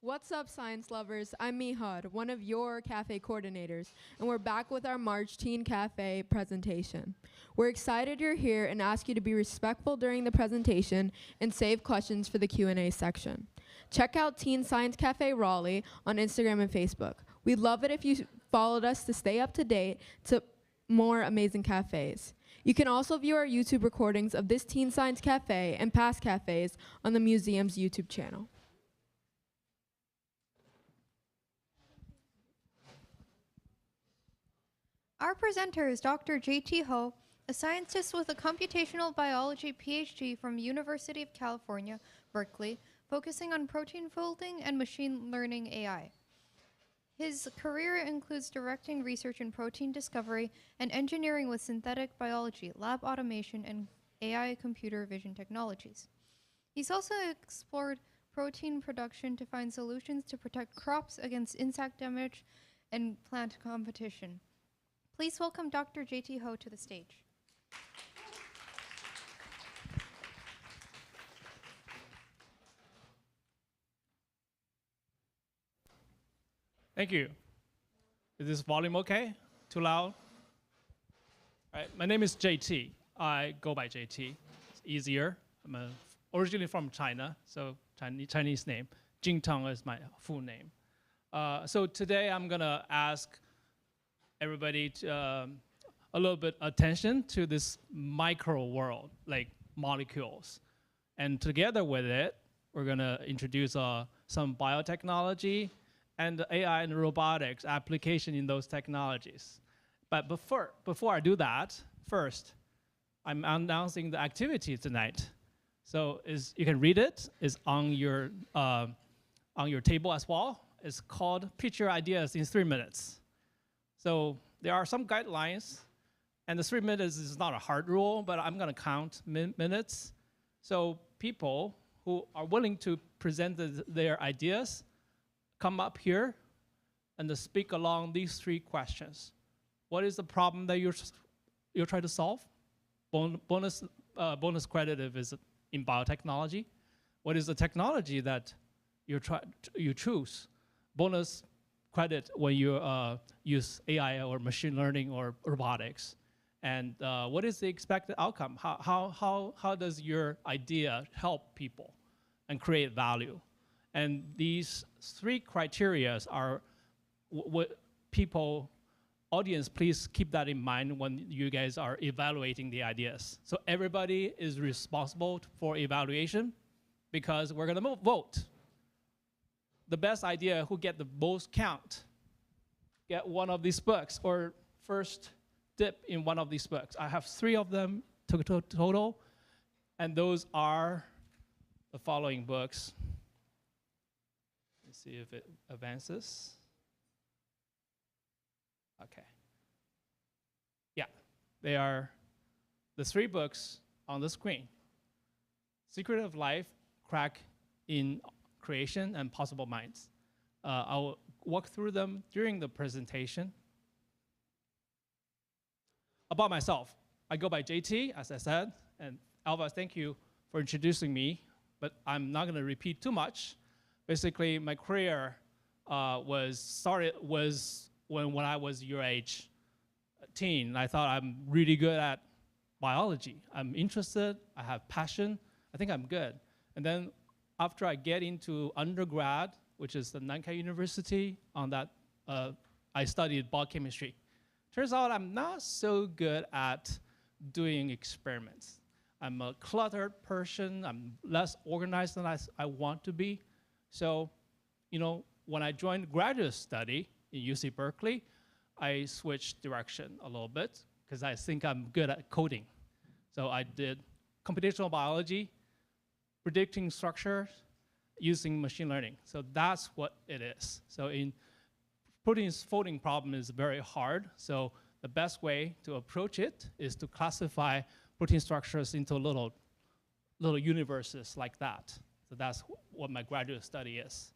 What's up, science lovers? I'm Mihad, one of your cafe coordinators, and we're back with our March Teen Cafe presentation. We're excited you're here and ask you to be respectful during the presentation and save questions for the Q&A section. Check out Teen Science Cafe Raleigh on Instagram and Facebook. We'd love it if you followed us to stay up to date to more amazing cafes. You can also view our YouTube recordings of this Teen Science Cafe and past cafes on the museum's YouTube channel. Our presenter is Dr. J.T. Ho, a scientist with a computational biology PhD from University of California, Berkeley, focusing on protein folding and machine learning AI. His career includes directing research in protein discovery and engineering with synthetic biology, lab automation, and AI computer vision technologies. He's also explored protein production to find solutions to protect crops against insect damage and plant competition. Please welcome Dr. J.T. Ho to the stage. Thank you. Is this volume okay? Too loud? All right, my name is JT. I go by JT. It's easier. I'm originally from China, so Chinese name. Jingtang is my full name. So today I'm gonna ask everybody to, a little bit attention to this micro world, like molecules. And together with it, we're gonna introduce some biotechnology and AI and robotics application in those technologies. But before I do that, first, I'm announcing the activity tonight. So you can read it. It's on your table as well. It's called Pitch Your Ideas in 3 minutes. So there are some guidelines, and the 3 minutes is not a hard rule, but I'm gonna count minutes. So people who are willing to present their ideas, come up here and speak along these 3 questions. What is the problem that you're trying to solve? Bonus credit if it's in biotechnology. What is the technology that you choose? Bonus credit when you use AI or machine learning or robotics. And what is the expected outcome? How does your idea help people and create value? And these 3 criteria are what audience, please keep that in mind when you guys are evaluating the ideas. So everybody is responsible for evaluation because we're gonna vote. The best idea who get the most count, get one of these books or first dip in one of these books. I have 3 of them total, and those are the following books. Let's see if it advances. Okay. Yeah, they are the 3 books on the screen. Secret of Life, Crack in Creation, and Possible Minds. I'll walk through them during the presentation. About myself, I go by JT, as I said, and Alva, thank you for introducing me, but I'm not gonna repeat too much. Basically, my career was when I was your age, teen. I thought I'm really good at biology. I'm interested, I have passion, I think I'm good. And then after I get into undergrad, which is the Nankai University, on that, I studied biochemistry. Turns out I'm not so good at doing experiments. I'm a cluttered person, I'm less organized than I want to be. So, when I joined graduate study in UC Berkeley, I switched direction a little bit because I think I'm good at coding. So I did computational biology, predicting structure using machine learning. So that's what it is. So in protein folding problem is very hard. So the best way to approach it is to classify protein structures into little universes like that. So that's what my graduate study is.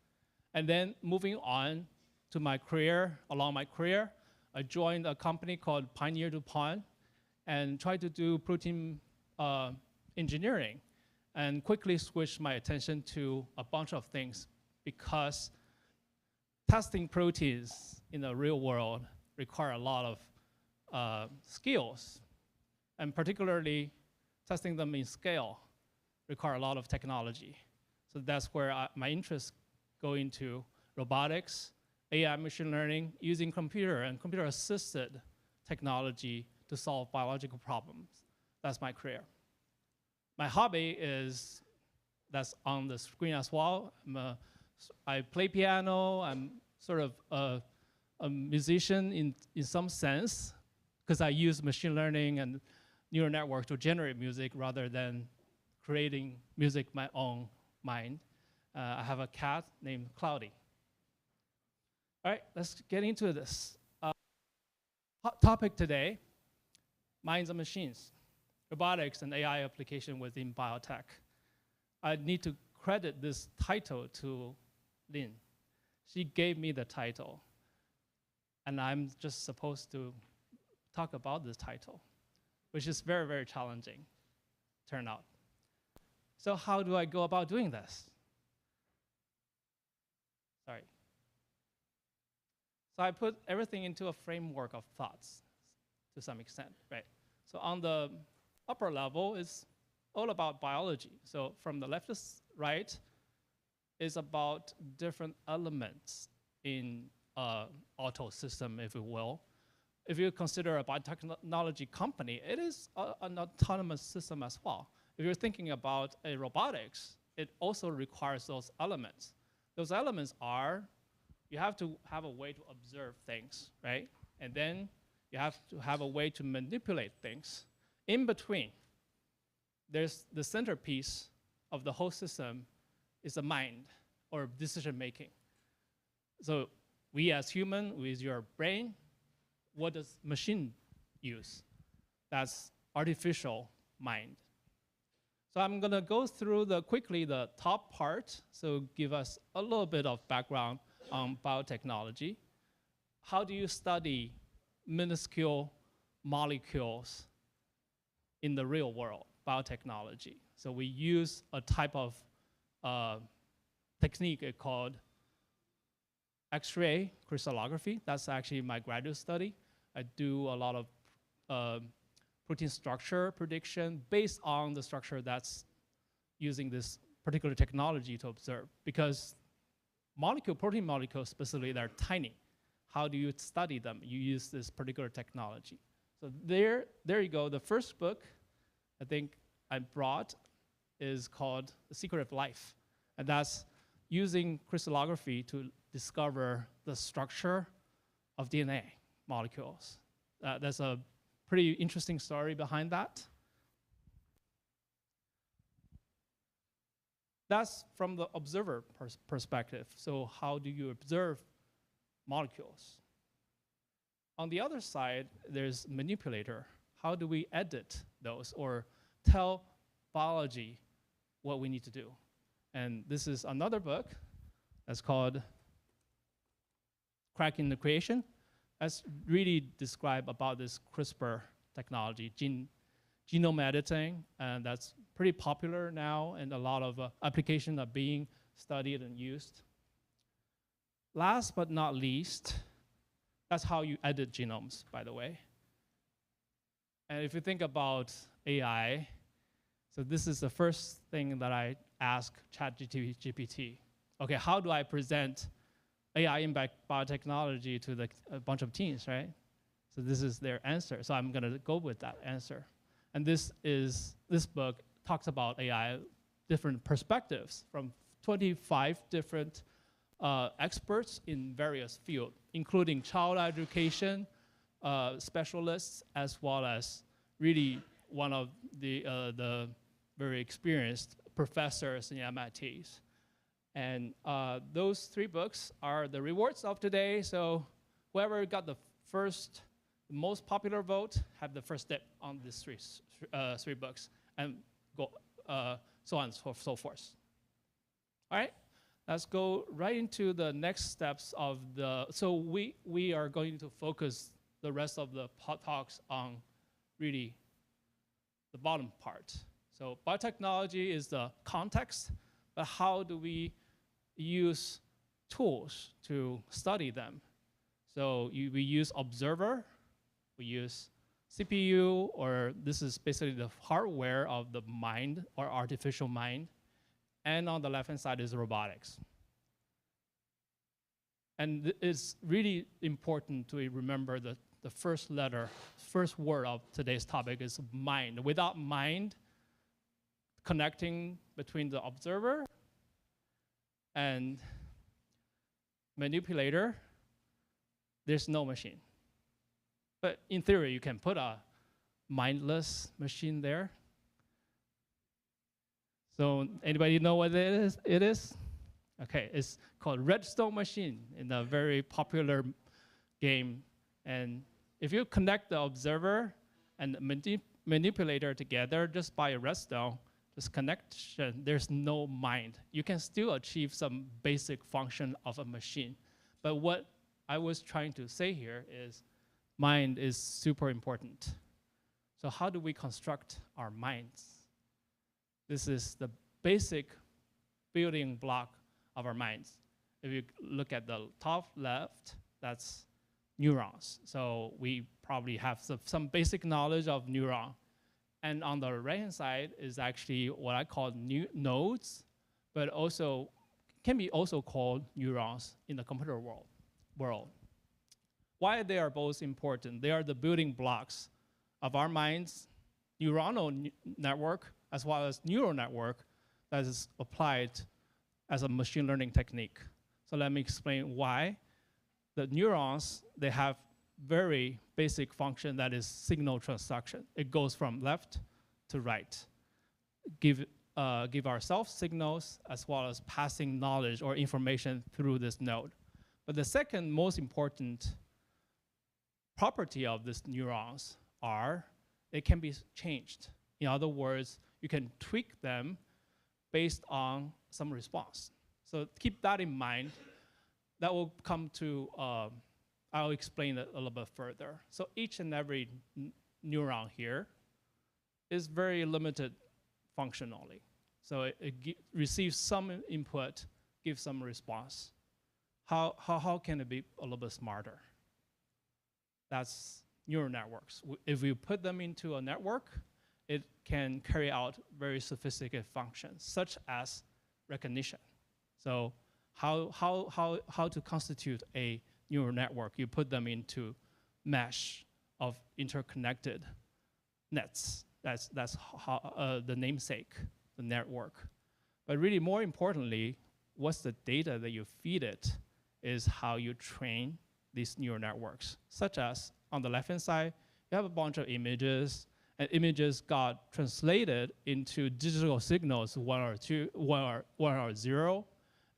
And then moving on to my career, along my career, I joined a company called Pioneer DuPont and tried to do protein engineering and quickly switched my attention to a bunch of things because testing proteins in the real world require a lot of skills, and particularly testing them in scale require a lot of technology. So that's where my interests go into robotics, AI machine learning, using computer and computer-assisted technology to solve biological problems. That's my career. My hobby is, that's on the screen as well. I play piano. I'm sort of a musician in some sense, because I use machine learning and neural network to generate music rather than creating music my own mind. I have a cat named Cloudy. All right, let's get into this. Hot topic today, minds and machines, robotics and AI application within biotech. I need to credit this title to Lynn. She gave me the title, and I'm just supposed to talk about this title, which is very, very challenging, turn out. So how do I go about doing this? Sorry. So I put everything into a framework of thoughts to some extent, right? So on the upper level, it's all about biology. So from the left to right is about different elements in auto system, if you will. If you consider a biotechnology company, it is an autonomous system as well. If you're thinking about a robotics, it also requires those elements. Those elements are, you have to have a way to observe things, right? And then you have to have a way to manipulate things. In between, there's the centerpiece of the whole system is the mind or decision making. So we as human, with your brain, what does machine use? That's artificial mind. So I'm gonna go through quickly the top part, so give us a little bit of background on biotechnology. How do you study minuscule molecules in the real world, biotechnology? So we use a type of technique called X-ray crystallography. That's actually my graduate study. I do a lot of protein structure prediction based on the structure that's using this particular technology to observe. Because protein molecules specifically, they're tiny. How do you study them? You use this particular technology. So there you go. The first book I think I brought is called The Secret of Life. And that's using crystallography to discover the structure of DNA molecules. That's a pretty interesting story behind that. That's from the observer perspective. So how do you observe molecules? On the other side, there's manipulator. How do we edit those or tell biology what we need to do? And this is another book that's called Cracking the Creation. That's really describe about this CRISPR technology, genome editing, and that's pretty popular now, and a lot of applications are being studied and used. Last but not least, that's how you edit genomes, by the way. And if you think about AI, so this is the first thing that I ask ChatGPT. Okay, how do I present AI impact biotechnology to a bunch of teams, right? So this is their answer. So I'm gonna go with that answer. And this book talks about AI, different perspectives from 25 different experts in various fields, including child education specialists, as well as really one of the very experienced professors in MITs. And those three books are the rewards of today. So whoever got the most popular vote have the first step on these three books, and go so on and so forth. All right, let's go right into the next steps of so we are going to focus the rest of the talks on really the bottom part. So biotechnology is the context, but how do we use tools to study them. So we use observer, we use CPU, or this is basically the hardware of the mind or artificial mind. And on the left-hand side is robotics. And it's really important to remember that the first letter, first word of today's topic is mind. Without mind, connecting between the observer and manipulator, there's no machine. But in theory, you can put a mindless machine there. So anybody know what it is? Okay, it's called Redstone machine in a very popular game. And if you connect the observer and the manipulator together just by a redstone, this connection, there's no mind. You can still achieve some basic function of a machine. But what I was trying to say here is mind is super important. So how do we construct our minds? This is the basic building block of our minds. If you look at the top left, that's neurons. So we probably have some basic knowledge of neuron. And on the right-hand side is actually what I call nodes, but also can be also called neurons in the computer world. Why they are both important? They are the building blocks of our minds, neuronal network, as well as neural network that is applied as a machine learning technique. So let me explain why. The neurons, they have very basic function that is signal transduction. It goes from left to right. Give ourselves signals as well as passing knowledge or information through this node. But the second most important property of these neurons are it can be changed. In other words, you can tweak them based on some response. So keep that in mind. That will come to, I'll explain it a little bit further. So each and every neuron here is very limited functionally. So it receives some input, gives some response. How can it be a little bit smarter? That's neural networks. If we put them into a network, it can carry out very sophisticated functions, such as recognition. So how to constitute a neural network? You put them into mesh of interconnected nets. That's how, the namesake, the network. But really more importantly, what's the data that you feed it is how you train these neural networks, such as on the left-hand side, you have a bunch of images, and images got translated into digital signals, one or zero,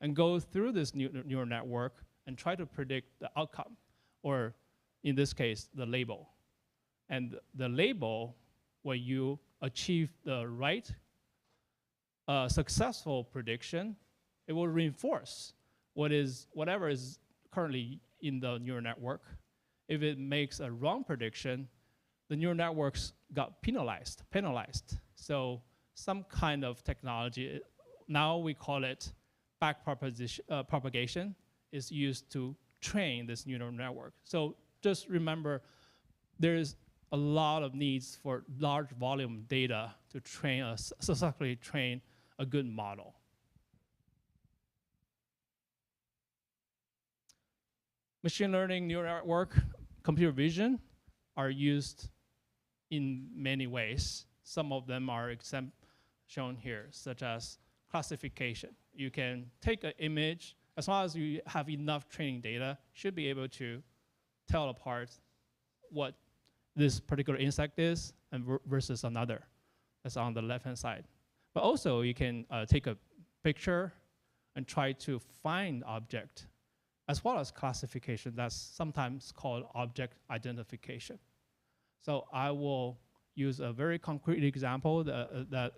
and go through this neural network and try to predict the outcome, or in this case, the label. And the label, when you achieve the right successful prediction, it will reinforce whatever is currently in the neural network. If it makes a wrong prediction, the neural networks got penalized. So some kind of technology, now we call it back propagation, is used to train this neural network. So just remember, there's a lot of needs for large volume data to successfully train a good model. Machine learning, neural network, computer vision are used in many ways. Some of them are shown here, such as classification. You can take an image, as long as you have enough training data, should be able to tell apart what this particular insect is and versus another. That's on the left-hand side. But also, you can take a picture and try to find object, as well as classification. That's sometimes called object identification. So I will use a very concrete example that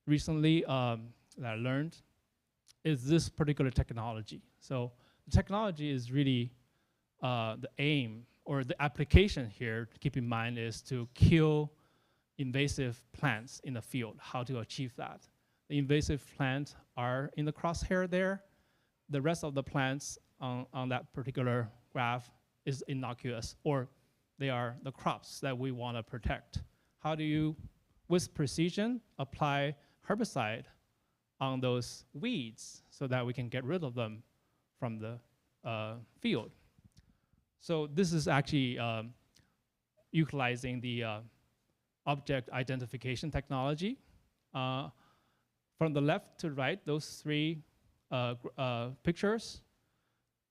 recently that I learned is this particular technology. So the technology is really the aim or the application here to keep in mind is to kill invasive plants in the field. How to achieve that? The invasive plants are in the crosshair there. the rest of the plants on that particular graph is innocuous, or they are the crops that we want to protect. How do you, with precision, apply herbicide on those weeds so that we can get rid of them from the field? So this is actually utilizing the object identification technology. From the left to right, those three pictures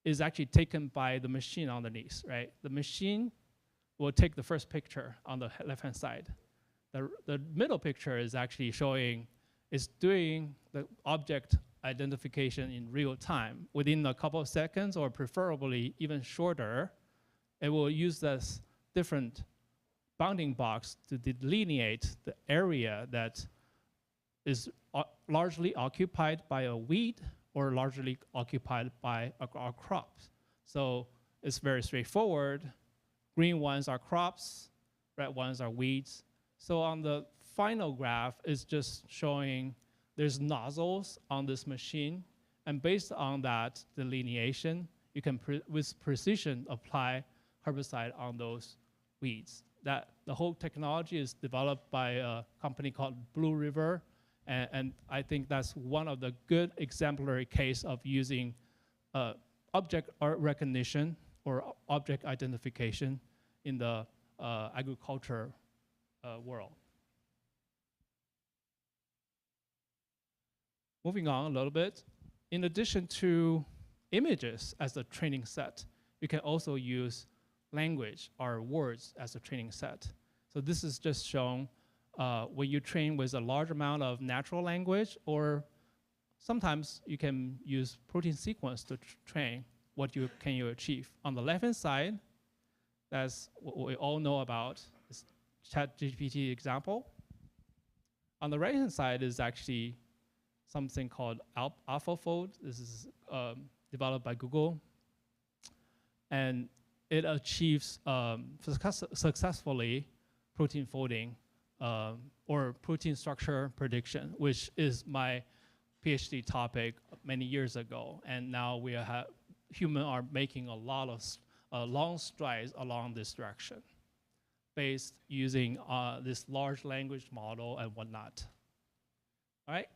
is actually taken by the machine underneath, right? The machine will take the first picture on the left-hand side. The middle picture is actually showing, it's doing the object identification in real time. Within a couple of seconds, or preferably even shorter, it will use this different bounding box to delineate the area that is largely occupied by a weed or largely occupied by our crops. So it's very straightforward. Green ones are crops, red ones are weeds. So on the final graph, it's just showing there's nozzles on this machine, and based on that delineation, you can, with precision, apply herbicide on those weeds. That the whole technology is developed by a company called Blue River, and I think that's one of the good exemplary case of using object recognition or object identification in the agriculture world. Moving on a little bit, in addition to images as a training set, you can also use language or words as a training set. So this is just showing when you train with a large amount of natural language, or sometimes you can use protein sequence to train what can you achieve. On the left-hand side, that's what we all know about, this ChatGPT example. On the right-hand side is actually something called AlphaFold. This is developed by Google. And it achieves successfully protein folding or protein structure prediction, which is my PhD topic many years ago. And now humans are making a lot of long strides along this direction, based using this large language model and whatnot. All right.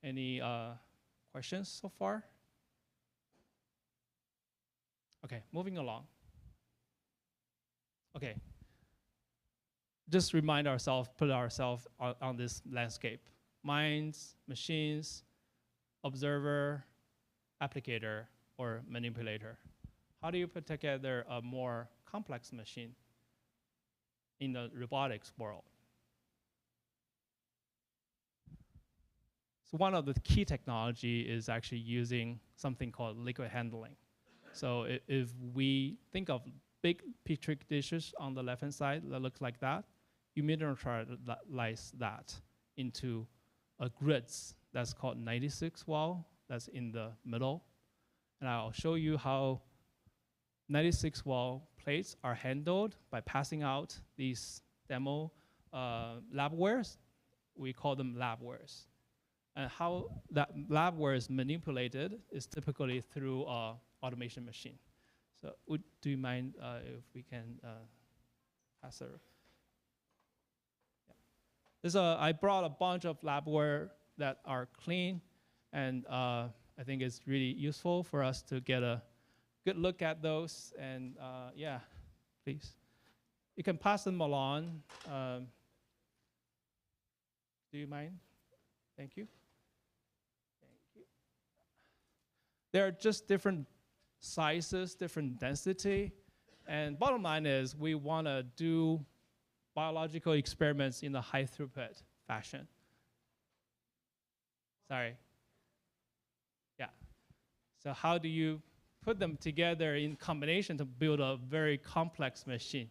Any questions so far? Okay, moving along. Okay, just remind ourselves, put ourselves on this landscape. Minds, machines, observer, applicator, or manipulator. How do you put together a more complex machine in the robotics world? So one of the key technology is actually using something called liquid handling. So if we think of big petri dishes on the left-hand side that looks like that, you miniaturize that into a grids that's called 96 well, that's in the middle. And I'll show you how 96 well plates are handled by passing out these demo labwares. We call them labwares. And how that labware is manipulated is typically through automation machine. So do you mind if we can pass it? Yeah. I brought a bunch of labware that are clean, and I think it's really useful for us to get a good look at those. And yeah, please. You can pass them along. Do you mind? Thank you. They're just different sizes, different density. And bottom line is we want to do biological experiments in a high throughput fashion. Sorry. Yeah. So how do you put them together in combination to build a very complex machine?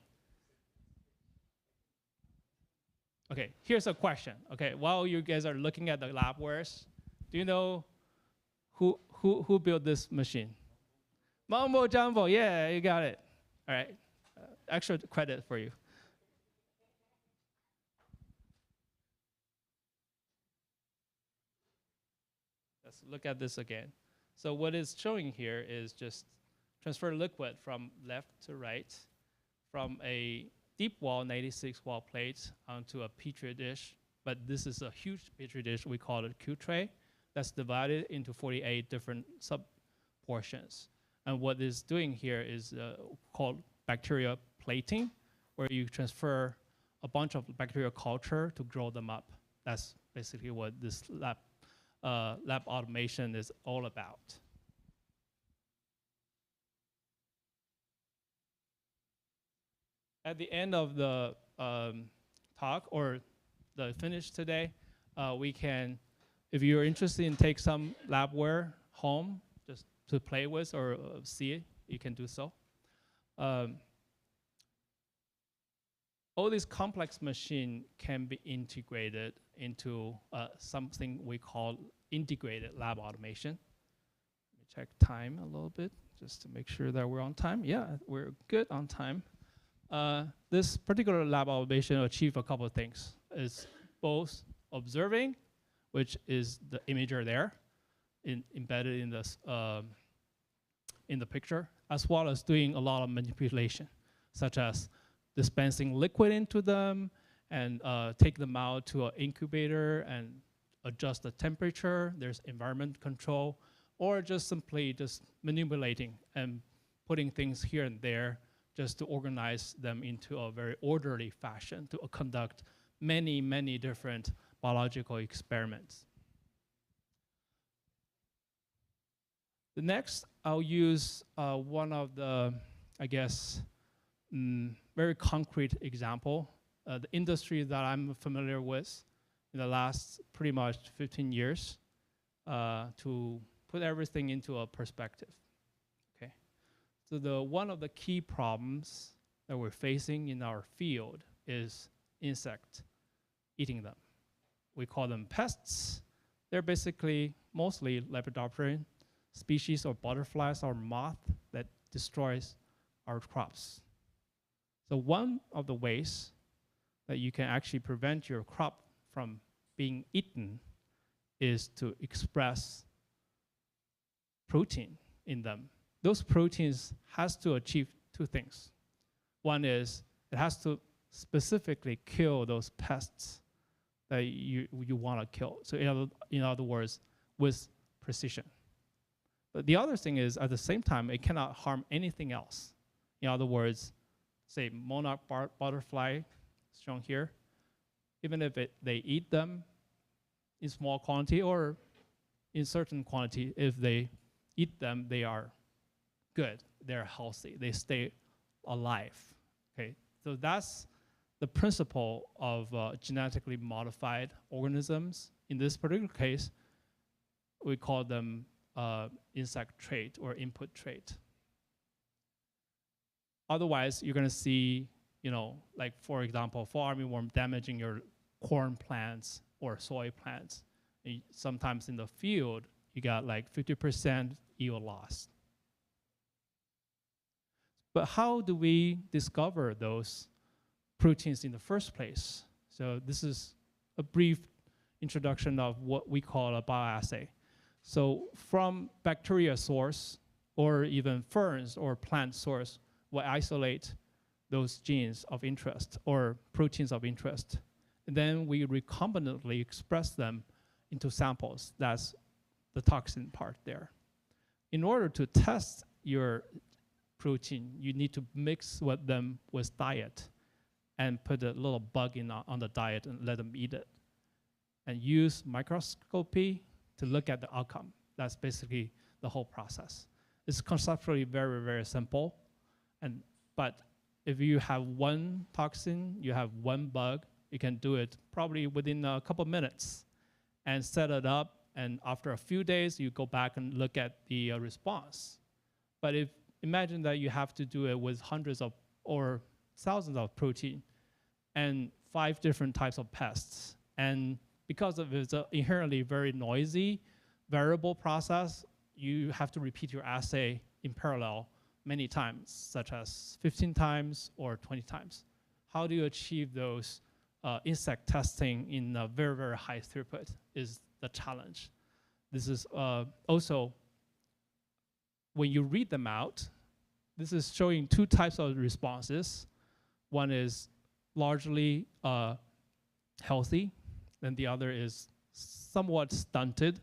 Okay, here's a question. Okay, while you guys are looking at the labwares, do you know who built this machine? Mumbo Jumbo, yeah, you got it. All right, extra credit for you. That's look at this again. So what it's showing here is just transfer liquid from left to right from a deep wall 96 wall plate onto a petri dish. But this is a huge petri dish. We call it Q tray. That's divided into 48 different sub portions. And what it's doing here is called bacteria plating, where you transfer a bunch of bacterial culture to grow them up. That's basically what this lab automation is all about. At the end of the talk or the finish today, we can, if you're interested in take some labware home just to play with or see it, you can do so. All these complex machine can be integrated into something we call integrated lab automation. Let me check time a little bit just to make sure that we're on time. Yeah, we're good on time. This particular lab automation achieves a couple of things. It's both observing, which is the imager there, embedded in the picture, as well as doing a lot of manipulation, such as dispensing liquid into them and take them out to an incubator and adjust the temperature. There's environment control, or just simply just manipulating and putting things here and there just to organize them into a very orderly fashion to conduct many, many different biological experiments. The next, I'll use one of the, I guess, very concrete example. The industry that I'm familiar with in the last pretty much 15 years to put everything into a perspective. Okay, so one of the key problems that we're facing in our field is insect eating them. We call them pests. They're basically mostly Lepidopteran species or butterflies or moth that destroys our crops. So one of the ways that you can actually prevent your crop from being eaten is to express protein in them. Those proteins has to achieve two things. One is it has to specifically kill those pests that you want to kill. So in other words, with precision. But the other thing is, at the same time, it cannot harm anything else. In other words, say monarch butterfly, shown here, even if they eat them in small quantity or in certain quantity, if they eat them, they are good, they're healthy, they stay alive. Okay, so that's the principle of genetically modified organisms. In this particular case, we call them insect trait or input trait. Otherwise, you're going to see, like for example, fall armyworm damaging your corn plants or soy plants. And sometimes in the field, you got like 50% yield loss. But how do we discover those proteins in the first place? So this is a brief introduction of what we call a bioassay. So from bacteria source or even ferns or plant source, we isolate those genes of interest or proteins of interest. And then we recombinantly express them into samples. That's the toxin part there. In order to test your protein, you need to mix them with diet and put a little bug on the diet and let them eat it. And use microscopy to look at the outcome. That's basically the whole process. It's conceptually very, very simple. But if you have one toxin, you have one bug, you can do it probably within a couple minutes and set it up. And after a few days, you go back and look at the response. But imagine that you have to do it with hundreds of or thousands of protein and 5 different types of pests. And because of it's an inherently very noisy, variable process, you have to repeat your assay in parallel many times, such as 15 times or 20 times. How do you achieve those insect testing in a very, very high throughput is the challenge. This is also, when you read them out, this is showing two types of responses. One is largely healthy, and the other is somewhat stunted.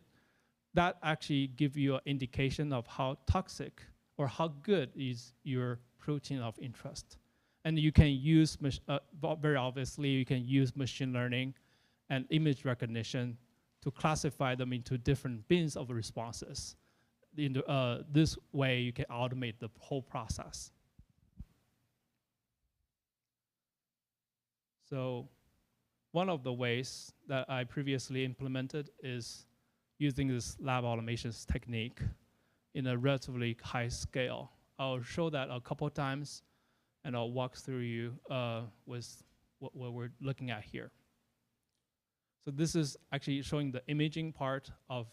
That actually gives you an indication of how toxic or how good is your protein of interest. And you can use, very obviously, you can use machine learning and image recognition to classify them into different bins of responses. This way, you can automate the whole process. So one of the ways that I previously implemented is using this lab automations technique in a relatively high scale. I'll show that a couple of times, and I'll walk through you with what we're looking at here. So this is actually showing the imaging part of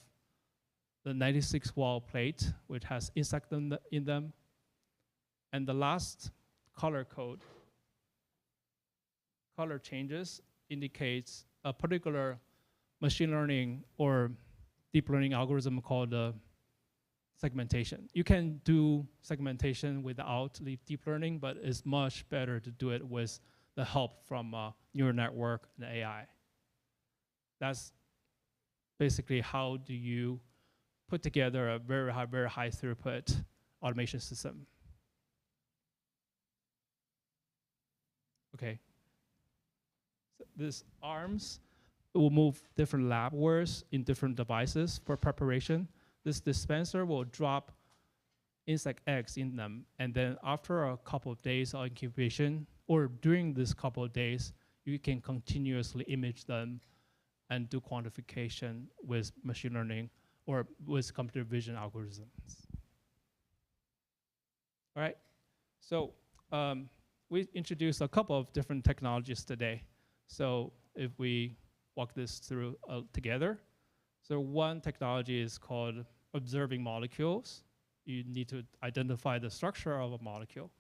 the 96-wall plate, which has insects in them. And the last color code, color changes, indicates a particular machine learning or deep learning algorithm called segmentation. You can do segmentation without the deep learning, but it's much better to do it with the help from neural network and AI. That's basically how do you put together a very high throughput automation system. Okay. So this arms will move different labwares in different devices for preparation. This dispenser will drop insect eggs in them, and then after a couple of days of incubation, or during this couple of days, you can continuously image them and do quantification with machine learning or with computer vision algorithms. All right, so we introduced a couple of different technologies today. So if we walk this through together, so one technology is called observing molecules. You need to identify the structure of a molecule.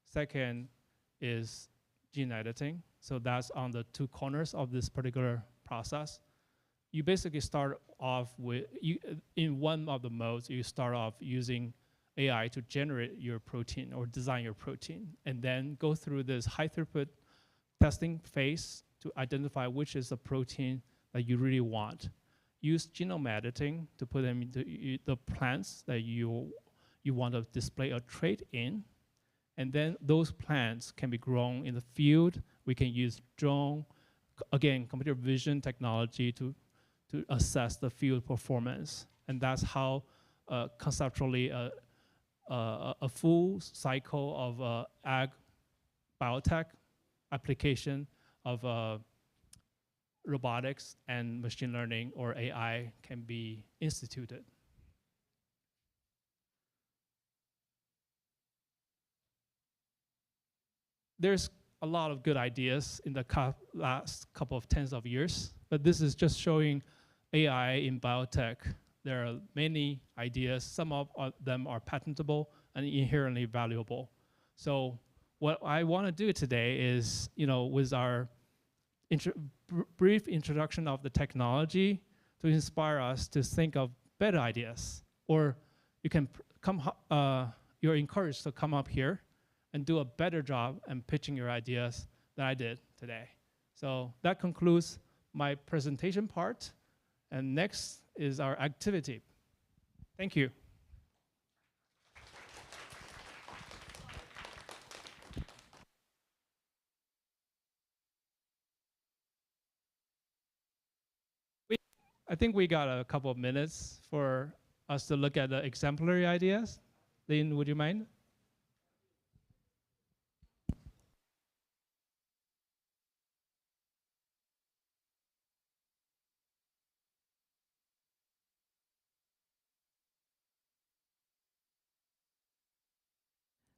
Second is gene editing. So that's on the two corners of this particular process. You basically start off with, in one of the modes, you start off using AI to generate your protein or design your protein, and then go through this high throughput testing phase to identify which is the protein that you really want. Use genome editing to put them into the plants that you want to display a trait in, and then those plants can be grown in the field. We can use drone, again, computer vision technology to assess the field performance. And that's how conceptually a full cycle of ag biotech application of robotics and machine learning or AI can be instituted. There's a lot of good ideas in the last couple of tens of years, but this is just showing AI in biotech. There are many ideas. Some of them are patentable and inherently valuable. So what I want to do today is, with our brief introduction of the technology to inspire us to think of better ideas. Or you can you're encouraged to come up here and do a better job in pitching your ideas than I did today. So that concludes my presentation part. And next is our activity. Thank you. I think we got a couple of minutes for us to look at the exemplary ideas. Lynn, would you mind?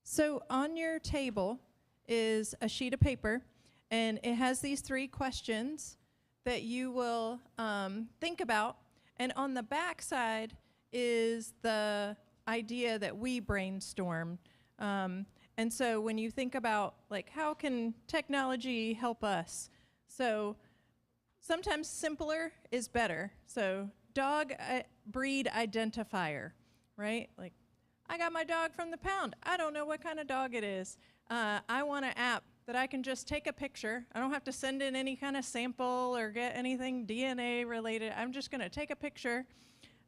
So on your table is a sheet of paper, and it has these 3 questions that you will think about. And on the back side is the idea that we brainstormed. And so when you think about, like, how can technology help us? So sometimes simpler is better. So dog breed identifier, right? Like, I got my dog from the pound. I don't know what kind of dog it is. I want an app that I can just take a picture. I don't have to send in any kind of sample or get anything DNA related. I'm just going to take a picture.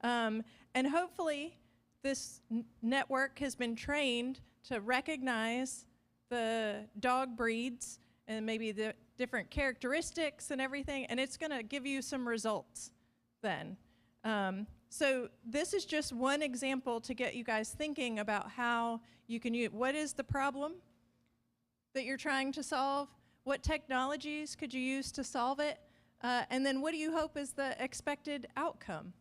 And hopefully, this network has been trained to recognize the dog breeds and maybe the different characteristics and everything, and it's going to give you some results then. So this is just one example to get you guys thinking about how you can use, what is the problem that you're trying to solve? What technologies could you use to solve it? And then what do you hope is the expected outcome?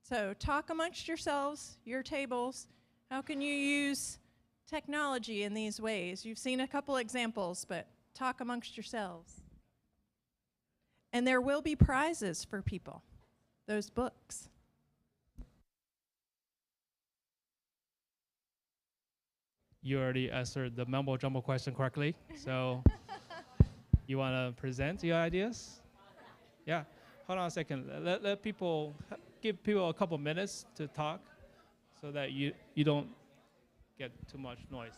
So talk amongst yourselves, your tables. How can you use technology in these ways? You've seen a couple examples, but talk amongst yourselves. And there will be prizes for people, those books. You already answered the mumbo jumbo question correctly. So you want to present your ideas? Yeah. Hold on a second. Let people, give people a couple minutes to talk so that you don't get too much noise.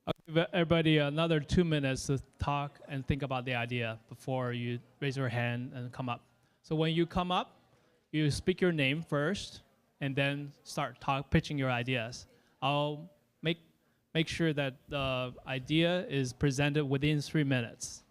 I'll give everybody another 2 minutes to talk and think about the idea before you raise your hand and come up. So when you come up, you speak your name first and then start pitching your ideas. I'll make sure that the idea is presented within 3 minutes.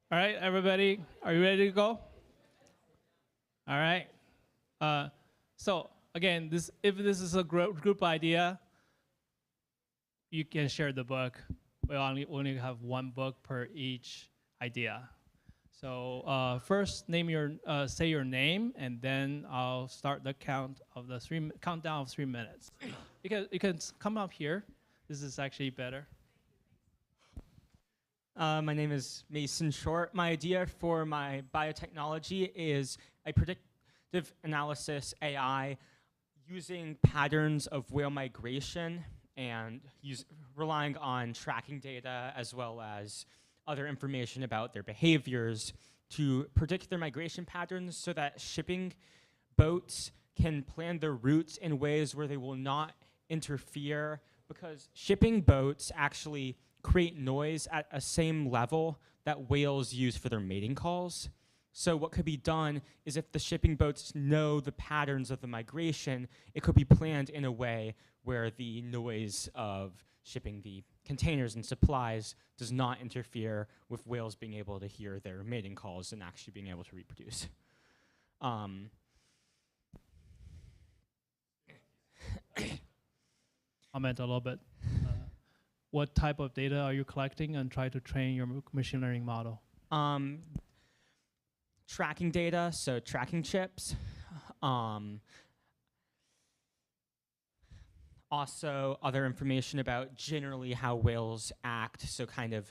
All right, everybody, are you ready to go? All right. So again, if this is a group idea, you can share the book. We only have one book per each idea. So first, say your name, and then I'll start the countdown of 3 minutes. You can come up here. This is actually better. My name is Mason Short. My idea for my biotechnology is a predictive analysis AI using patterns of whale migration and relying on tracking data as well as other information about their behaviors to predict their migration patterns so that shipping boats can plan their routes in ways where they will not interfere, because shipping boats actually create noise at a same level that whales use for their mating calls. So what could be done is if the shipping boats know the patterns of the migration, it could be planned in a way where the noise of shipping the containers and supplies does not interfere with whales being able to hear their mating calls and actually being able to reproduce. Comment a little bit. What type of data are you collecting and try to train your machine learning model? Tracking data, so tracking chips. Also, other information about generally how whales act, so kind of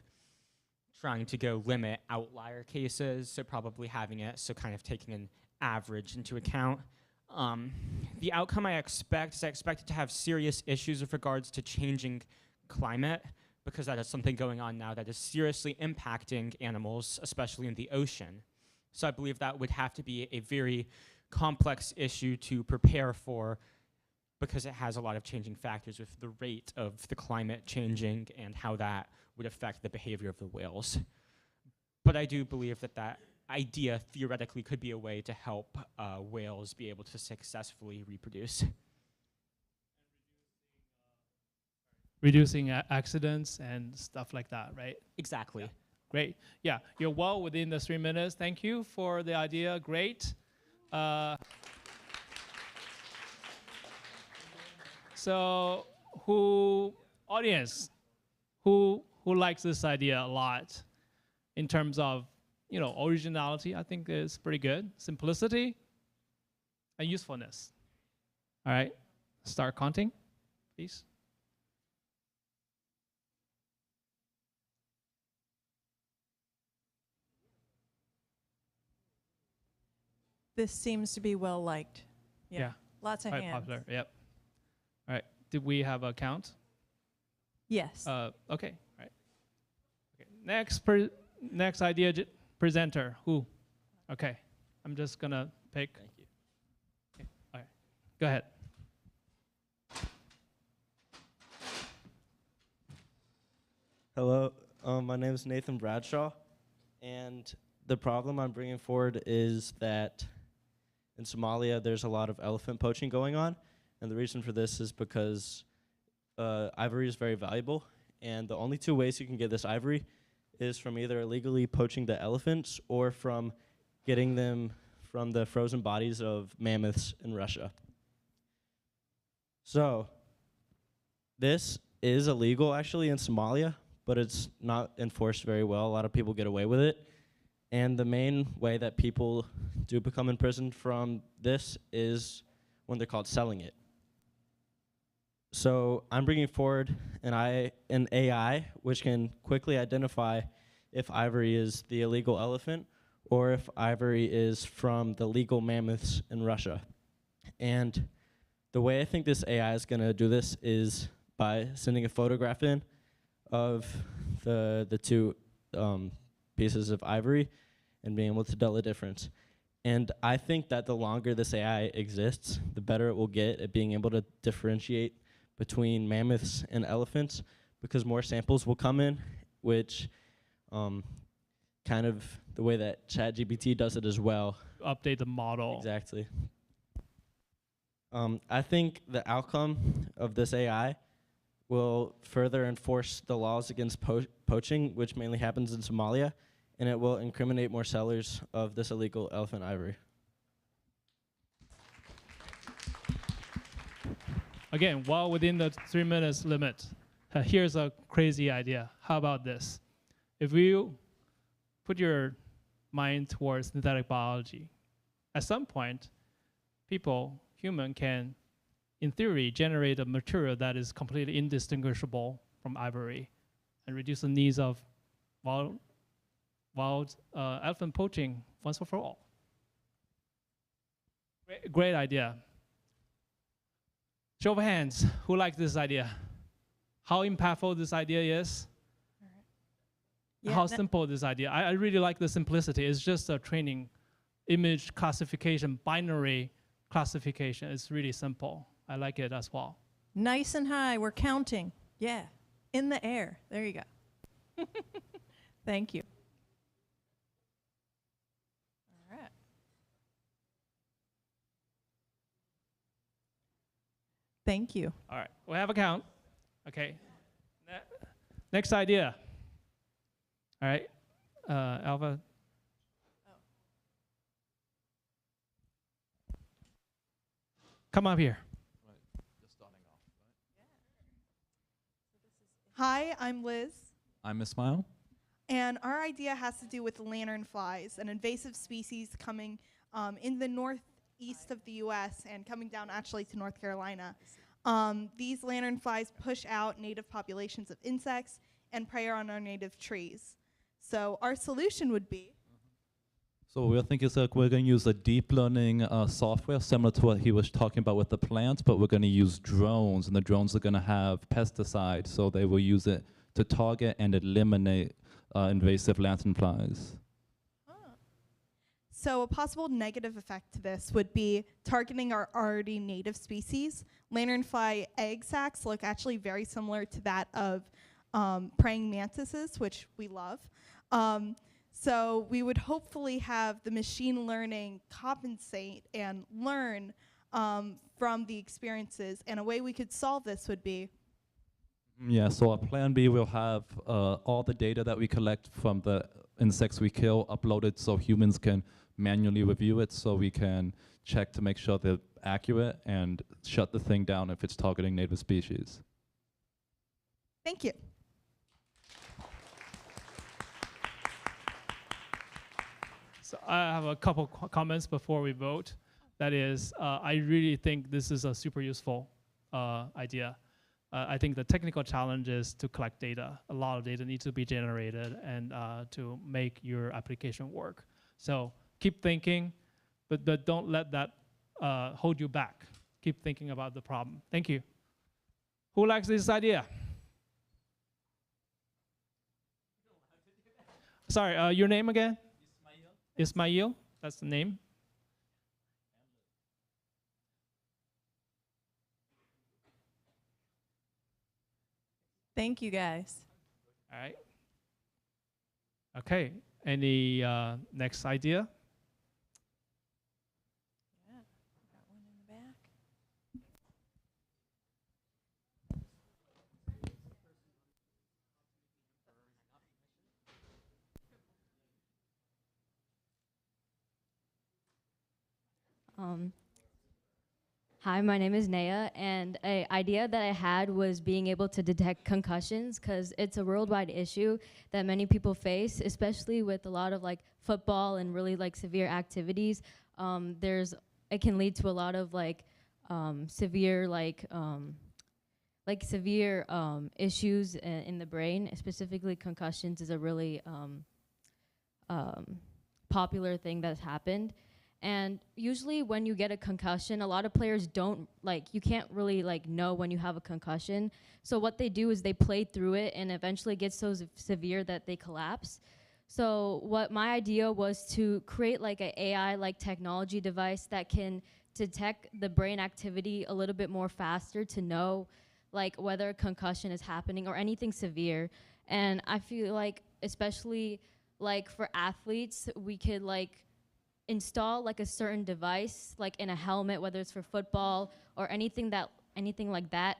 trying to go limit outlier cases, so probably having it, so kind of taking an average into account. The outcome I expect is I expect it to have serious issues with regards to changing climate, because that is something going on now that is seriously impacting animals, especially in the ocean. So I believe that would have to be a very complex issue to prepare for, because it has a lot of changing factors with the rate of the climate changing and how that would affect the behavior of the whales. But I do believe that that idea theoretically could be a way to help whales be able to successfully reproduce. Reducing accidents and stuff like that, right? Exactly. Yeah. Great. Yeah, you're well within the 3 minutes. Thank you for the idea. Great. So, audience, who likes this idea a lot in terms of, originality? I think is pretty good. Simplicity and usefulness. All right, start counting, please. This seems to be well liked. Yeah. Lots of Quite hands. popular. Yep. All right. Did we have a count? Yes. Okay. All right. Okay. Next idea presenter. Who? Okay. I'm just gonna pick. Thank you. Okay. All right. Go ahead. Hello, my name is Nathan Bradshaw, and the problem I'm bringing forward is that in Somalia there's a lot of elephant poaching going on, and the reason for this is because ivory is very valuable, and the only two ways you can get this ivory is from either illegally poaching the elephants or from getting them from the frozen bodies of mammoths in Russia. So this is illegal actually in Somalia, but it's not enforced very well. A lot of people get away with it. And the main way that people do become imprisoned from this is when they're caught selling it. So I'm bringing forward an AI which can quickly identify if ivory is the illegal elephant or if ivory is from the legal mammoths in Russia. And the way I think this AI is going to do this is by sending a photograph in of the two pieces of ivory and being able to tell the difference. And I think that the longer this AI exists, the better it will get at being able to differentiate between mammoths and elephants, because more samples will come in, which kind of the way that ChatGPT does it as well. Update the model. Exactly. I think the outcome of this AI will further enforce the laws against poaching, which mainly happens in Somalia, and it will incriminate more sellers of this illegal elephant ivory. Again, well within the 3 minutes limit, here's a crazy idea. How about this? If you put your mind towards synthetic biology, at some point, human can, in theory, generate a material that is completely indistinguishable from ivory and reduce the needs of wild elephant poaching once and for all. Great idea. Show of hands, who likes this idea? How impactful this idea is? Yeah, How simple this idea. I really like the simplicity. It's just a training image classification, binary classification. It's really simple. I like it as well. Nice and high. We're counting. Yeah. In the air. There you go. Thank you. All right. Thank you. All right, we have a count. Okay. Next idea. All right, Alva. Come up here. Hi, I'm Liz, I'm Ismail. and our idea has to do with lanternflies, an invasive species coming in the northeast of the U.S. and coming down actually to North Carolina. These lanternflies push out native populations of insects and prey on our native trees. So our solution would be So we're thinking we're going to use a deep learning software similar to what he was talking about with the plants, but we're going to use drones, and the drones are going to have pesticides, so they will use it to target and eliminate invasive lanternflies. So a possible negative effect to this would be targeting our already native species. Lanternfly egg sacs look actually very similar to that of praying mantises, which we love. So we would hopefully have the machine learning compensate and learn from the experiences. And a way we could solve this would be Yeah, so our plan B will have all the data that we collect from the insects we kill uploaded so humans can manually review it, so we can check to make sure they're accurate and shut the thing down if it's targeting native species. thank you. So I have a couple comments before we vote. That is, I really think this is a super useful idea. I think the technical challenge is to collect data. A lot of data needs to be generated and to make your application work. So keep thinking, but don't let that hold you back. Keep thinking about the problem. Thank you. Who likes this idea? Sorry, your name again? Ismail, that's the name. Thank you, guys. All right. Okay, any next idea? Yeah, got one in the back. Hi, my name is Naya, and an idea that I had was being able to detect concussions, because it's a worldwide issue that many people face, especially with a lot of like football and really like severe activities. It can lead to a lot of severe issues in the brain. Specifically, concussions is a really popular thing that's happened. And usually when you get a concussion, a lot of players don't, you can't really know when you have a concussion. So what they do is they play through it, and eventually it gets so severe that they collapse. So what my idea was to create an AI technology device that can detect the brain activity a little bit more faster to know whether a concussion is happening or anything severe. And I feel especially for athletes, we could install a certain device in a helmet, whether it's for football or anything like that,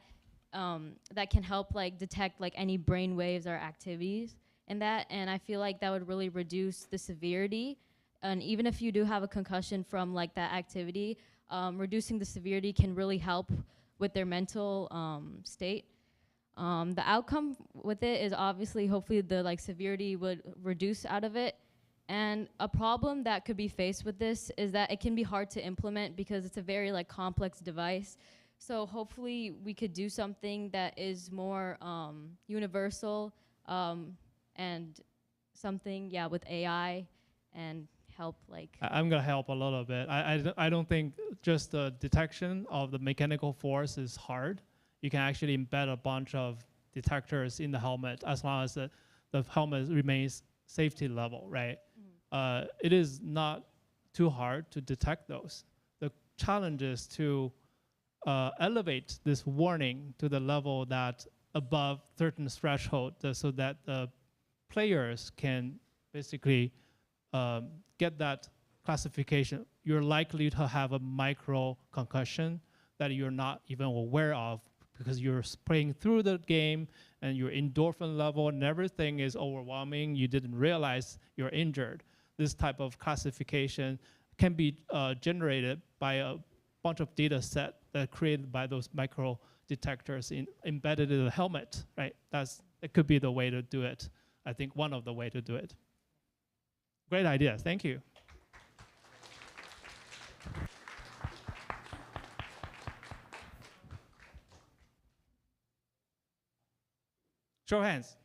that can help detect any brain waves or activities in that. And I feel that would really reduce the severity. And even if you do have a concussion from that activity, reducing the severity can really help with their mental state. The outcome with it is obviously hopefully the severity would reduce out of it. And a problem that could be faced with this is that it can be hard to implement because it's a very complex device. So hopefully we could do something that is more universal and something, yeah, with AI and help like. I'm gonna help a little bit. I don't think just the detection of the mechanical force is hard. You can actually embed a bunch of detectors in the helmet as long as the helmet remains safety level, right? It is not too hard to detect those. The challenge is to elevate this warning to the level that above certain threshold so that the players can basically get that classification. You're likely to have a micro concussion that you're not even aware of because you're playing through the game and your endorphin level and everything is overwhelming. You didn't realize you're injured. This type of classification can be generated by a bunch of data set that are created by those micro detectors embedded in the helmet, right? It could be the way to do it. I think one of the way to do it. Great idea, thank you. Show of hands.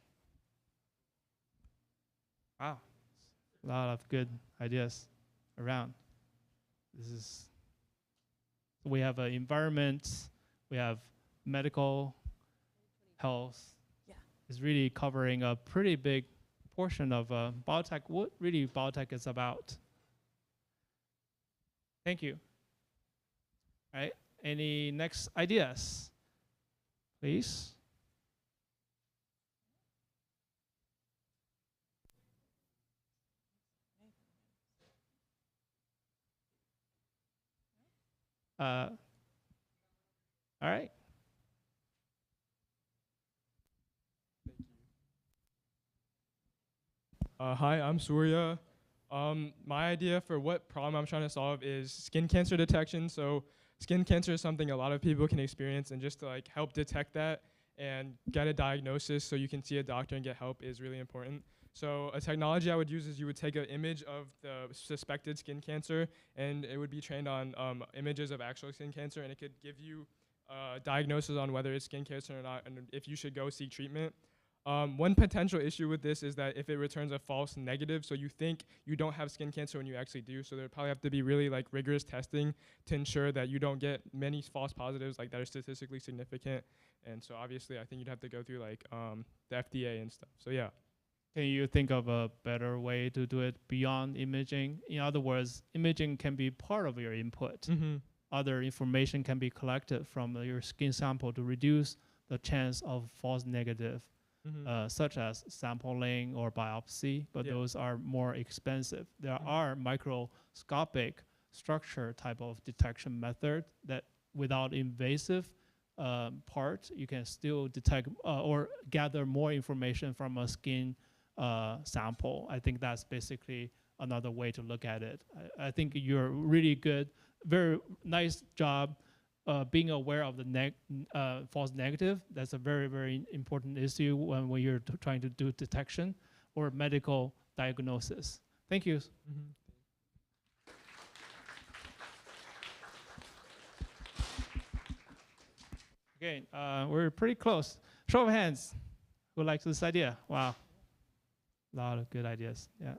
Wow, a lot of good ideas around. We have environment, we have medical, health. Yeah. It's really covering a pretty big portion of biotech, what really biotech is about. Thank you. All right, any next ideas, please? All right. Hi, I'm Surya. My idea for what problem I'm trying to solve is skin cancer detection. So skin cancer is something a lot of people can experience, and just to like help detect that and get a diagnosis so you can see a doctor and get help is really important. So a technology I would use is you would take an image of the suspected skin cancer, and it would be trained on images of actual skin cancer, and it could give you diagnosis on whether it's skin cancer or not, and if you should go seek treatment. One potential issue with this is that if it returns a false negative, so you think you don't have skin cancer when you actually do, so there probably have to be really like rigorous testing to ensure that you don't get many false positives like that are statistically significant. And so obviously I think you'd have to go through like the FDA and stuff. So yeah. Can you think of a better way to do it beyond imaging? In other words, imaging can be part of your input. Other information can be collected from your skin sample to reduce the chance of false negative. Such as sampling or biopsy, but those are more expensive. There are microscopic structure type of detection method that without invasive part, you can still detect or gather more information from a skin sample. I think that's basically another way to look at it. I think you're really good, very nice job being aware of the false negative. That's a very, very important issue when you're trying to do detection or medical diagnosis. Thank you. Okay, we're pretty close. Show of hands. Who likes this idea? Wow, a lot of good ideas. Yeah.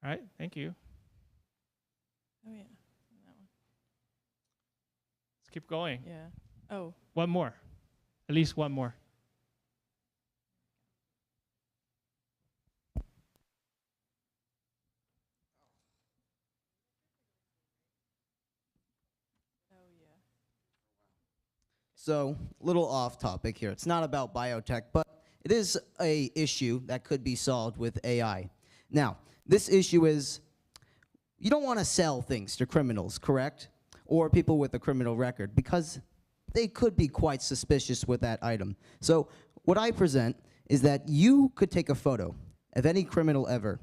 All right, thank you. Oh yeah, that one. Let's keep going. Yeah. Oh. One more, at least one more. So, little off topic here. It's not about biotech, but it is a issue that could be solved with AI. Now, this issue is you don't want to sell things to criminals, correct? Or people with a criminal record, because they could be quite suspicious with that item. So, what I present is that you could take a photo of any criminal ever,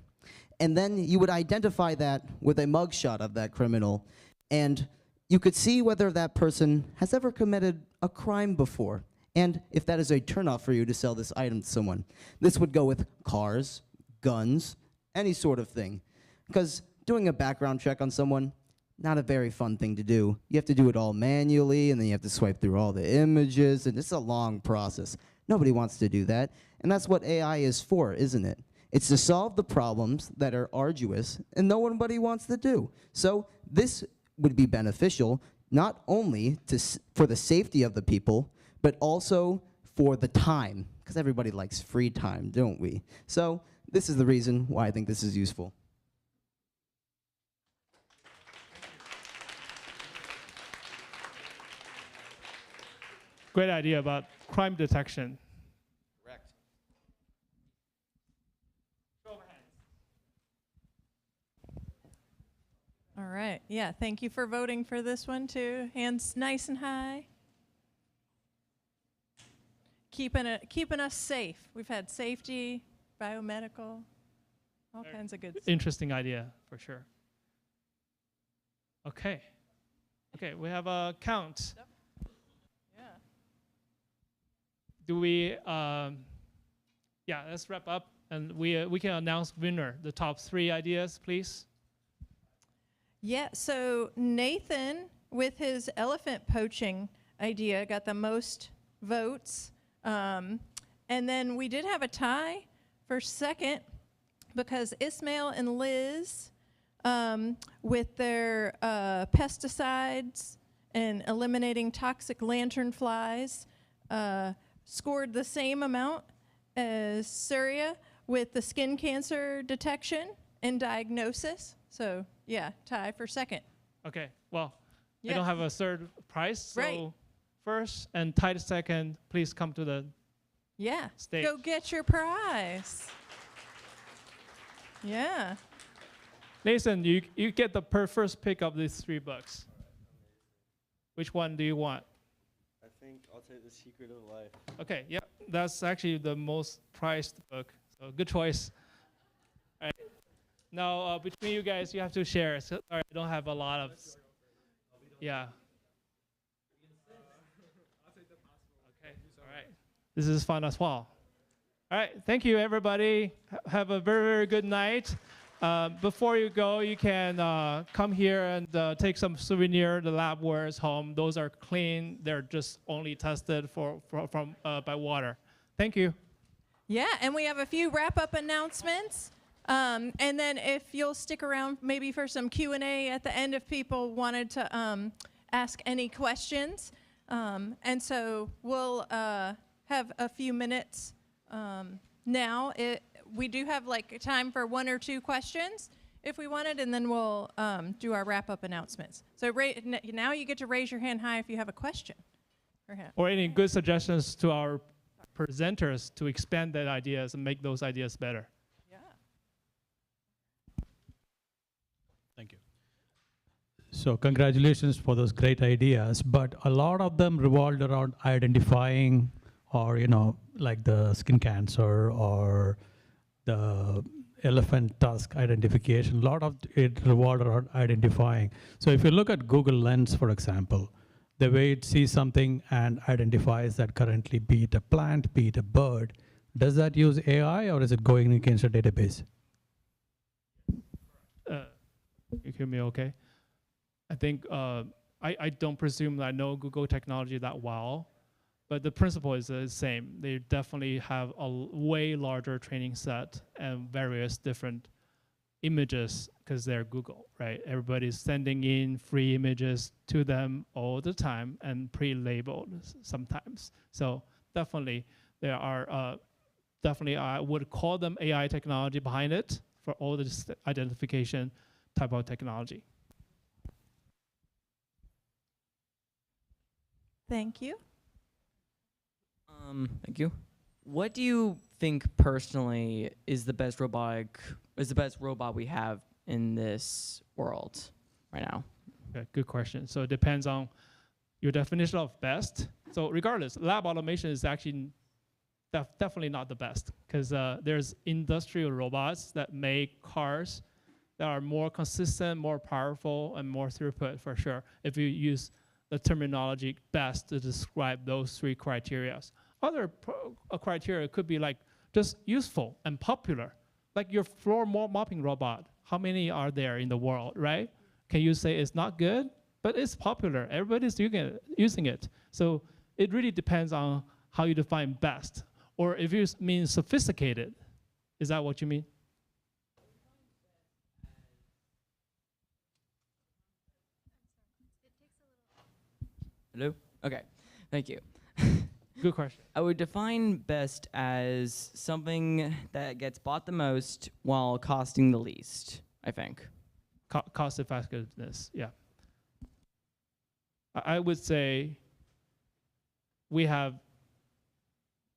and then you would identify that with a mugshot of that criminal, and you could see whether that person has ever committed a crime before, and if that is a turnoff for you to sell this item to someone. This would go with cars, guns, any sort of thing. Because doing a background check on someone, not a very fun thing to do. You have to do it all manually, and then you have to swipe through all the images, and it's a long process. Nobody wants to do that, and that's what AI is for, isn't it? It's to solve the problems that are arduous and nobody wants to do. So this would be beneficial not only for the safety of the people, but also for the time, because everybody likes free time, don't we? So this is the reason why I think this is useful. Great idea about crime detection. Correct. All right. Yeah, thank you for voting for this one too. Hands nice and high. Keeping us safe. We've had safety, biomedical, all kinds of good stuff. Interesting idea, for sure. Okay. Okay, we have a count. Yep. Yeah. Do we, yeah, let's wrap up. And we can announce winner, the top 3 ideas, please. Yeah, so Nathan, with his elephant poaching idea, got the most votes. And then we did have a tie for second because Ismail and Liz, with their pesticides and eliminating toxic lanternflies, scored the same amount as Surya with the skin cancer detection and diagnosis. So yeah, tie for second. Okay, well, Yeah. I don't have a third prize, so Right. first and tied second, please come to the Yeah, stage. go get your prize. Yeah. Nathan, you get the first pick of these 3 books. Which one do you want? I think I'll take The Secret of Life. Okay, yeah, that's actually the most prized book, so good choice. All right. Now, between you guys, you have to share. So, sorry, I don't have a lot of, yeah. Okay, all right. This is fun as well. All right, thank you, everybody. Have a very, very good night. Before you go, you can come here and take some souvenir, the labwares home. Those are clean. They're just only tested by water. Thank you. Yeah, and we have a few wrap-up announcements. And then if you'll stick around maybe for some Q&A at the end if people wanted to ask any questions. And so we'll have a few minutes now. We do have like time for 1 or 2 questions if we wanted, and then we'll do our wrap-up announcements. So now you get to raise your hand high if you have a question. Or any good suggestions to our presenters to expand their ideas and make those ideas better. Yeah. Thank you. So congratulations for those great ideas, but a lot of them revolved around identifying, or like the skin cancer or the elephant tusk identification. A lot of it revolved around identifying. So if you look at Google Lens, for example, the way it sees something and identifies that currently, be it a plant, be it a bird, does that use AI or is it going against a database? You hear me okay? I think I don't presume that I know Google technology that well, but the principle is the same. They definitely have a way larger training set and various different images because they're Google, right? Everybody's sending in free images to them all the time and pre-labeled sometimes. So definitely there are, definitely I would call them AI technology behind it for all this identification type of technology. Thank you. Thank you. What do you think personally is the best robot we have in this world right now? Okay, good question. So it depends on your definition of best. So regardless, lab automation is actually definitely not the best because there's industrial robots that make cars that are more consistent, more powerful, and more throughput for sure. If you use the terminology best to describe those 3 criteria. Other criteria could be like just useful and popular, like your floor mopping robot. How many are there in the world, right? Can you say it's not good? But it's popular. Everybody's using it. So it really depends on how you define best. Or if you mean sophisticated, is that what you mean? Hello? Okay, thank you. Good question. I would define best as something that gets bought the most while costing the least, I think. Cost effectiveness, yeah. I would say we have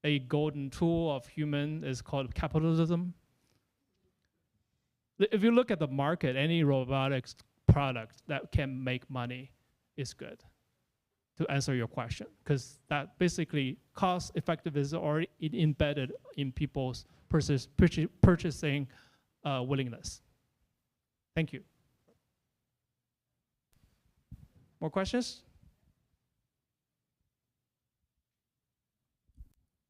a golden tool of human is called capitalism. If you look at the market, any robotics product that can make money is good, to answer your question, because that basically cost effectiveness is already embedded in people's purchasing willingness. Thank you. More questions?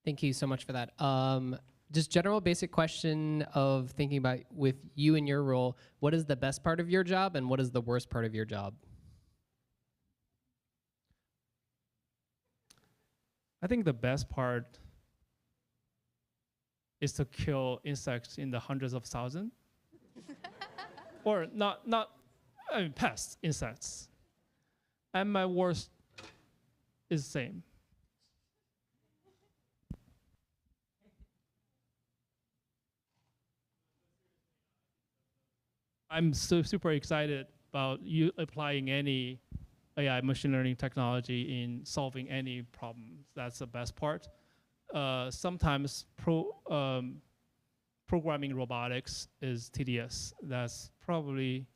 Thank you so much for that. Just general basic question of thinking about with you and your role, what is the best part of your job and what is the worst part of your job? I think the best part is to kill insects in the hundreds of thousands. Or I mean, pests, insects. And my worst is the same. I'm so super excited about you applying any AI machine learning technology in solving any problem. That's the best part. Sometimes programming robotics is tedious. That's probably,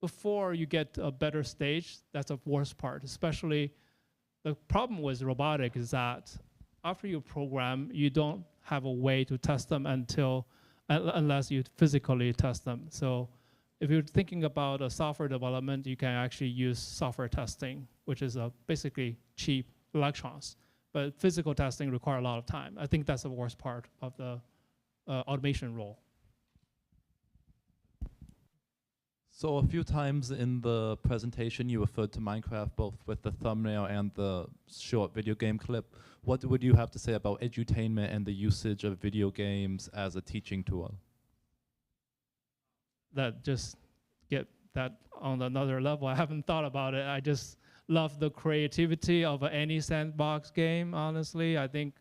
before you get to a better stage, that's the worst part. Especially the problem with robotics is that after you program, you don't have a way to test them unless you physically test them. So if you're thinking about a software development, you can actually use software testing, which is basically cheap electrons. But physical testing requires a lot of time. I think that's the worst part of the automation role. So a few times in the presentation, you referred to Minecraft, both with the thumbnail and the short video game clip. What would you have to say about edutainment and the usage of video games as a teaching tool? That just get that on another level. I haven't thought about it. I just love the creativity of any sandbox game, honestly. I think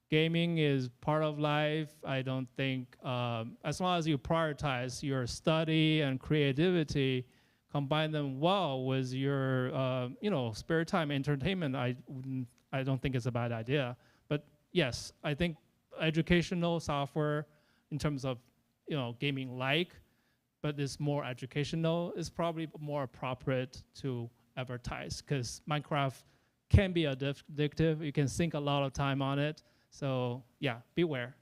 gaming is part of life. I don't think, as long as you prioritize your study and creativity, combine them well with your spare time entertainment, I don't think it's a bad idea. But yes, I think educational software in terms of gaming but it's more educational, is probably more appropriate to advertise, because Minecraft can be addictive. You can sink a lot of time on it. So yeah, beware.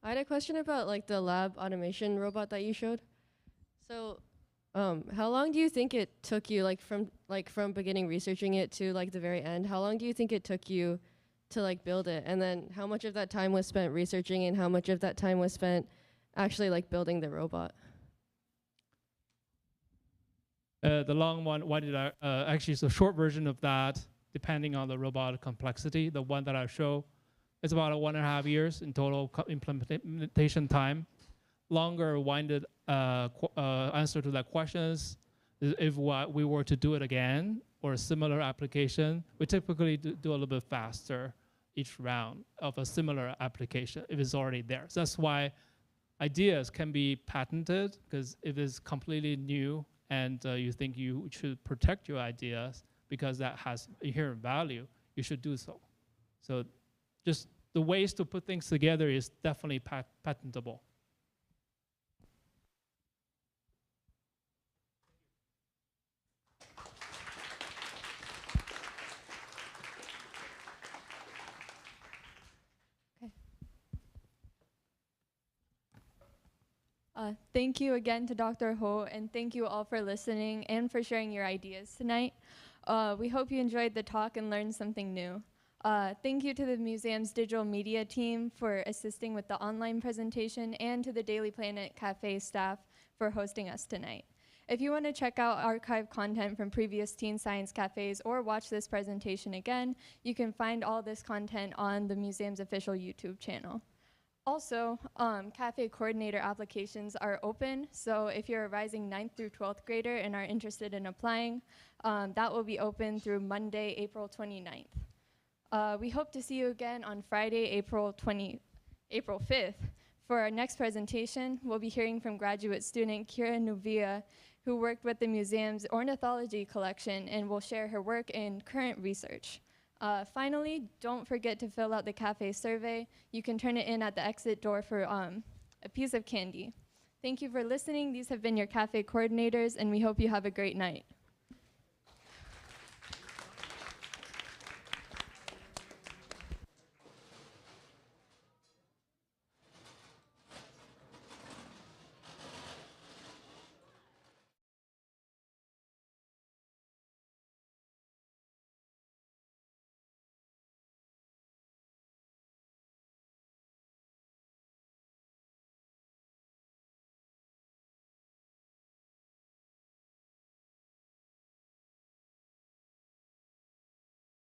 I had a question about like the lab automation robot that you showed. So how long do you think it took you, from beginning researching it to like the very end? How long do you think it took you to like build it? And then how much of that time was spent researching and how much of that time was spent actually like building the robot? The long one, actually it's a short version of that, depending on the robot complexity. The one that I show is about 1.5 years in total implementation time. Longer winded answer to that question is if we were to do it again or a similar application, we typically do a little bit faster each round of a similar application if it's already there. So that's why ideas can be patented, because if it's completely new and you think you should protect your ideas because that has inherent value, you should do so. So just the ways to put things together is definitely patentable. Thank you again to Dr. Ho, and thank you all for listening and for sharing your ideas tonight. We hope you enjoyed the talk and learned something new. Thank you to the museum's digital media team for assisting with the online presentation, and to the Daily Planet Cafe staff for hosting us tonight. If you want to check out archive content from previous Teen Science Cafes or watch this presentation again, you can find all this content on the museum's official YouTube channel. Also, cafe coordinator applications are open, so if you're a rising 9th through 12th grader and are interested in applying, that will be open through Monday, April 29th. We hope to see you again on Friday, April 5th. For our next presentation, we'll be hearing from graduate student Kira Nuvia, who worked with the museum's ornithology collection and will share her work in current research. Finally, don't forget to fill out the cafe survey. You can turn it in at the exit door for a piece of candy. Thank you for listening. These have been your cafe coordinators, and we hope you have a great night.